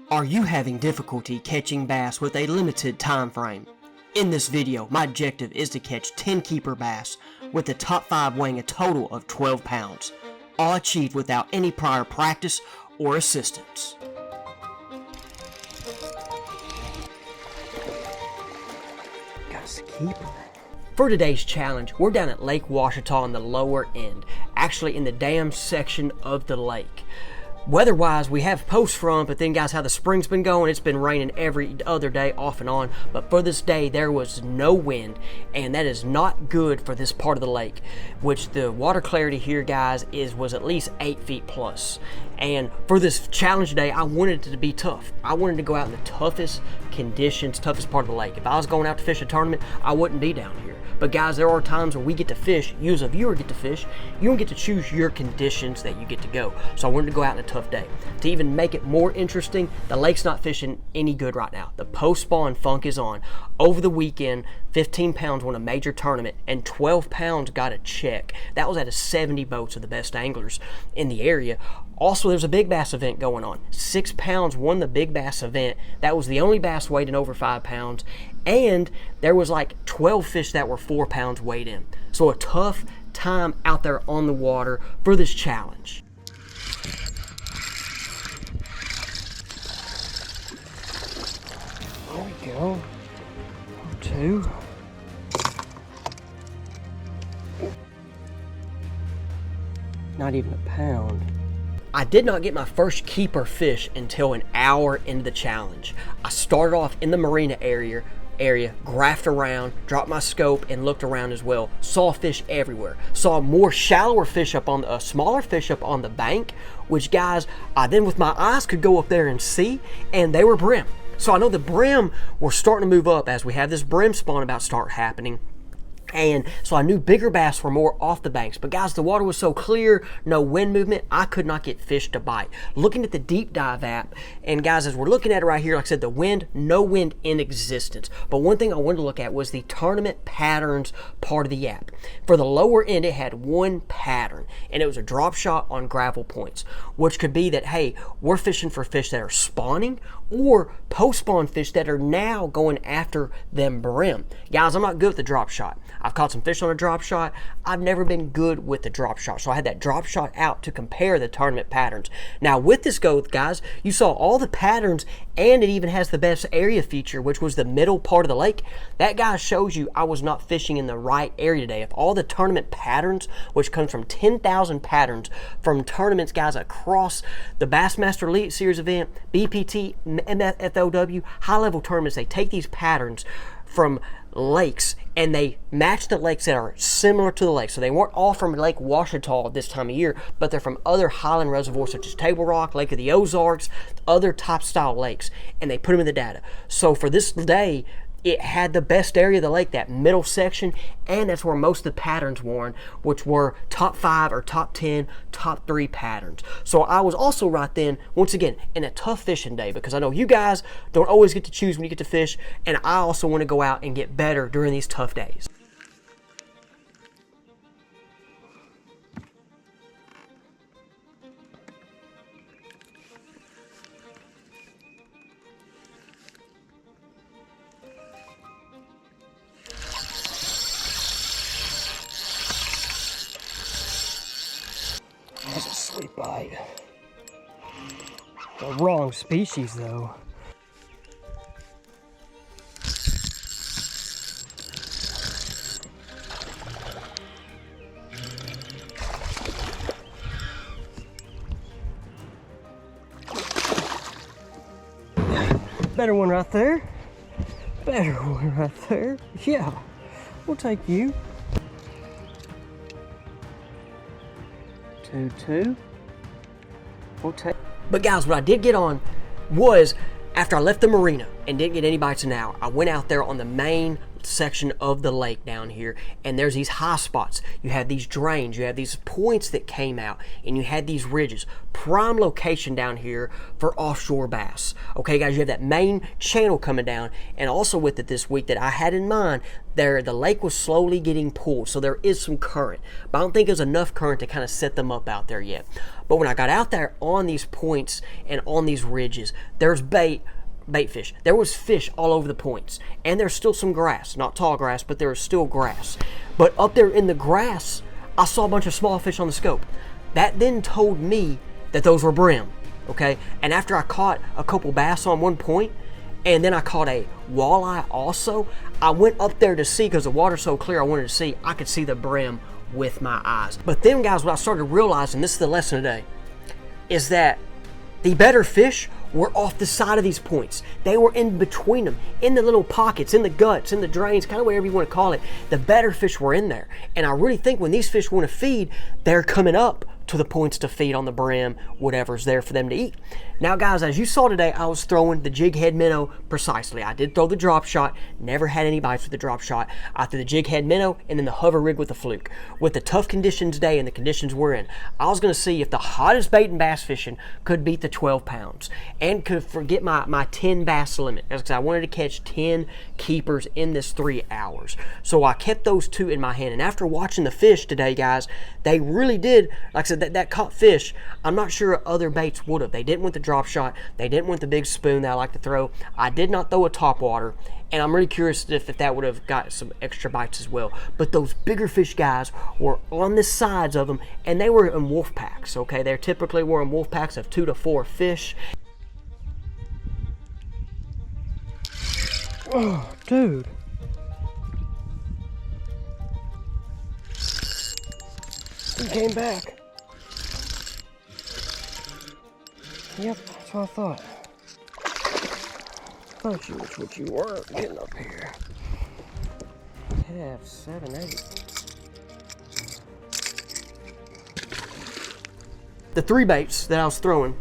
Are you having difficulty catching bass with a limited time frame? In this video, my objective is to catch 10 keeper bass with the top 5 weighing a total of 12 pounds, all achieved without any prior practice or assistance. Got a keeper. For today's challenge, we're down at Lake Ouachita on the lower end, actually in the dam section of the lake. Weather-wise, we have post-front, but then guys, how the spring's been going, it's been raining every other day off and on. But for this day, there was no wind, and that is not good for this part of the lake, which the water clarity here, guys, was at least 8 feet plus. And for this challenge today, I wanted it to be tough. I wanted to go out in the toughest conditions, toughest part of the lake. If I was going out to fish a tournament, I wouldn't be down here. But guys, there are times where we get to fish, you as a viewer get to fish, you don't get to choose your conditions that you get to go. So I wanted to go out in a tough day. To even make it more interesting, the lake's not fishing any good right now. The post-spawn funk is on. Over the weekend, 15 pounds won a major tournament and 12 pounds got a check. That was out of 70 boats of the best anglers in the area. Also, there's a big bass event going on. 6 pounds won the big bass event. That was the only bass weighed in over 5 pounds. And there was like 12 fish that were 4 pounds weighed in. So a tough time out there on the water for this challenge. There we go. 2. Not even a pound. I did not get my first keeper fish until an hour into the challenge. I started off in the marina area, graphed around, dropped my scope, and looked around as well. Saw fish everywhere. Saw more shallower fish up on the, smaller fish up on the bank, which guys, I then with my eyes could go up there and see, and they were brim. So I know the brim were starting to move up as we have this brim spawn about to start happening. And so I knew bigger bass were more off the banks. But guys, the water was so clear, no wind movement, I could not get fish to bite. Looking at the deep dive app, and guys, as we're looking at it right here, like I said, the wind, no wind in existence. But one thing I wanted to look at was the tournament patterns part of the app. For the lower end, it had one pattern, and it was a drop shot on gravel points, which could be that, hey, we're fishing for fish that are spawning or post-spawn fish that are now going after them brim. Guys, I'm not good with the drop shot. I've caught some fish on a drop shot. I've never been good with the drop shot. So I had that drop shot out to compare the tournament patterns. Now with this go, guys, you saw all the patterns, and it even has the best area feature, which was the middle part of the lake. That, guy, shows you I was not fishing in the right area today. If all the tournament patterns, which comes from 10,000 patterns from tournaments, guys, across the Bassmaster Elite Series event, BPT, MFFOW, high-level tournaments, they take these patterns from lakes and they match the lakes that are similar to the lake. So they weren't all from Lake Ouachita this time of year, but they're from other highland reservoirs such as Table Rock, Lake of the Ozarks, other top style lakes, and they put them in the data. So for this day, it had the best area of the lake, that middle section, and that's where most of the patterns were, which were top 5 or top 10, top 3 patterns. So I was also right then, once again, in a tough fishing day, because I know you guys don't always get to choose when you get to fish, and I also want to go out and get better during these tough days. That's a sweet bite. The wrong species, though. Better one right there. Better one right there. Yeah, we'll take you. 2-2. We'll take. But guys, what I did get on was after I left the marina and didn't get any bites an hour, I went out there on the main section of the lake down here, and there's these high spots. You have these drains, you have these points that came out, and you had these ridges. Prime location down here for offshore bass. Okay, guys, you have that main channel coming down, and also with it this week that I had in mind, the lake was slowly getting pulled, so there is some current, but I don't think there's enough current to kind of set them up out there yet. But when I got out there on these points and on these ridges, there's bait fish. There was fish all over the points, and there's still some grass, not tall grass, but there is still grass. But up there in the grass, I saw a bunch of small fish on the scope. That then told me that those were brim, okay? And after I caught a couple bass on one point, and then I caught a walleye also, I went up there to see, because the water's so clear, I wanted to see, I could see the brim with my eyes. But then, guys, what I started realizing, this is the lesson today, is that the better fish were off the side of these points. They were in between them, in the little pockets, in the guts, in the drains, kind of whatever you want to call it. The better fish were in there. And I really think when these fish want to feed, they're coming up to the points to feed on the brim, whatever's there for them to eat. Now, guys, as you saw today, I was throwing the jig head minnow precisely. I did throw the drop shot, never had any bites with the drop shot. I threw the jig head minnow and then the hover rig with the fluke. With the tough conditions today and the conditions we're in, I was going to see if the hottest bait in bass fishing could beat the 12 pounds and could forget my 10 bass limit, because I wanted to catch 10 keepers in this 3 hours. So I kept those two in my hand, and after watching the fish today, guys, they really did, like I said, that caught fish. I'm not sure other baits would have. They didn't want the drop shot. They didn't want the big spoon that I like to throw. I did not throw a top water, and I'm really curious if that would have got some extra bites as well. But those bigger fish, guys, were on the sides of them, and they were in wolf packs, okay? They typically were in wolf packs of 2 to 4 fish. Oh, dude. He came back. Yep, that's what I thought. Thought you was what you were getting up here. Have 7, 8. The 3 baits that I was throwing,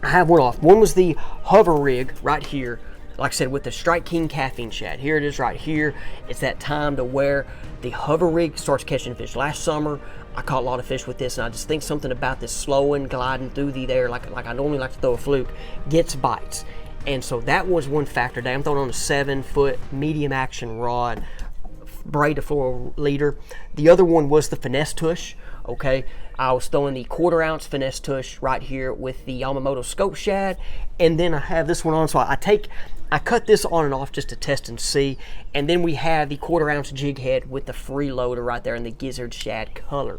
I have one off. One was the hover rig right here. Like I said, with the Strike King caffeine shad. Here it is right here. It's that time to where the hover rig starts catching fish. Last summer, I caught a lot of fish with this, and I just think something about this slowing, gliding through the air, like I normally like to throw a fluke, gets bites. And so that was one factor today. I'm throwing on a 7-foot medium action rod, braid to 4 leader. The other one was the finesse tush. Okay, I was throwing the 1/4 ounce finesse tush right here with the Yamamoto scope shad, and then I have this one on. So I cut this on and off just to test and see, and then we have the 1/4 ounce jig head with the freeloader right there in the gizzard shad color.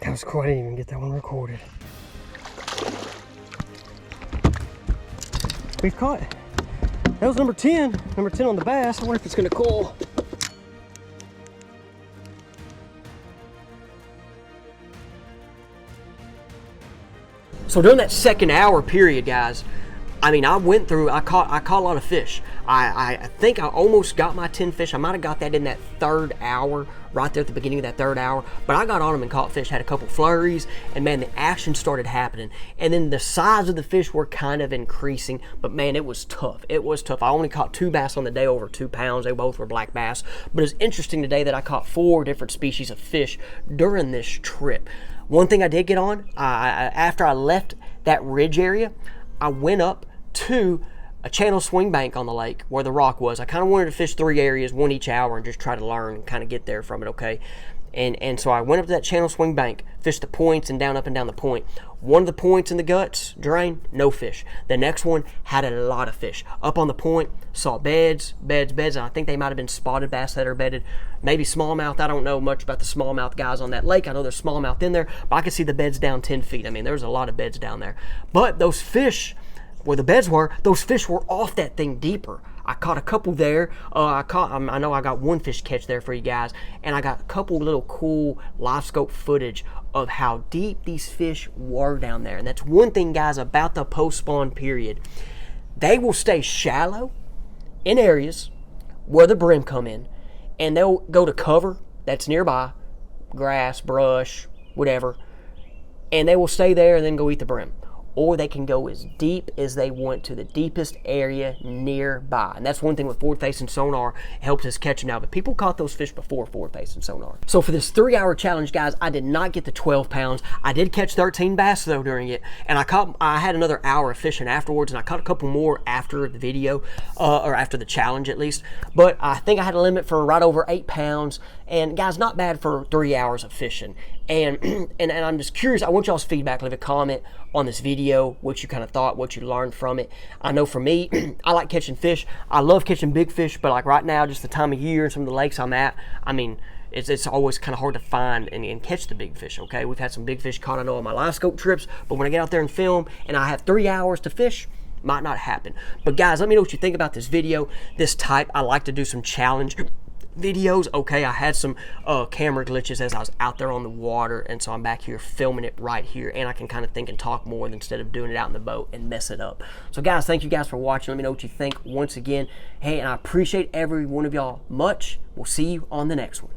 That was cool. I didn't even get that one recorded. We've caught. That was number 10. Number 10 on the bass. I wonder if it's gonna call. So during that 2nd hour period, guys, I mean, I caught a lot of fish. I think I almost got my 10 fish. I might have got that in that 3rd hour, right there at the beginning of that 3rd hour. But I got on them and caught fish, had a couple flurries, and man, the action started happening. And then the size of the fish were kind of increasing, but man, it was tough. It was tough. I only caught 2 bass on the day over 2 pounds. They both were black bass. But it's interesting today that I caught 4 different species of fish during this trip. One thing I did get on, after I left that ridge area, I went up to a channel swing bank on the lake where the rock was. I kind of wanted to fish 3 areas, 1 each hour, and just try to learn and kind of get there from it, okay? And so I went up to that channel swing bank, fished the points and down, up and down the point. One of the points in the guts, drain, no fish. The next one had a lot of fish. Up on the point, saw beds, and I think they might have been spotted bass that are bedded. Maybe smallmouth. I don't know much about the smallmouth guys on that lake. I know there's smallmouth in there, but I could see the beds down 10 feet. I mean, there's a lot of beds down there. But those fish, where the beds were, those fish were off that thing deeper. I caught a couple there. I know I got 1 fish catch there for you guys, and I got a couple little cool live scope footage of how deep these fish were down there. And that's one thing, guys, about the post-spawn period. They will stay shallow in areas where the brim come in, and they'll go to cover that's nearby, grass, brush, whatever, and they will stay there and then go eat the brim. Or they can go as deep as they want to the deepest area nearby. And that's one thing with forward-facing sonar, it helps us catch them now. But people caught those fish before forward-facing sonar. So for this 3-hour challenge, guys, I did not get the 12 pounds. I did catch 13 bass though during it, and I had another hour of fishing afterwards, and I caught a couple more after the video, or after the challenge at least. But I think I had a limit for right over 8 pounds. And guys, not bad for 3 hours of fishing. And I'm just curious, I want y'all's feedback. Leave a comment on this video, what you kind of thought, what you learned from it. I know for me, I like catching fish. I love catching big fish, but like right now, just the time of year and some of the lakes I'm at, I mean, it's always kind of hard to find and catch the big fish, okay? We've had some big fish caught, I know, on my live scope trips, but when I get out there and film and I have 3 hours to fish, might not happen. But guys, let me know what you think about this video, this type. I like to do some challenge videos. Okay, I had some camera glitches as I was out there on the water, and so I'm back here filming it right here, and I can kind of think and talk more instead of doing it out in the boat and mess it up. So guys, thank you guys for watching. Let me know what you think once again. Hey, and I appreciate every one of y'all much. We'll see you on the next one.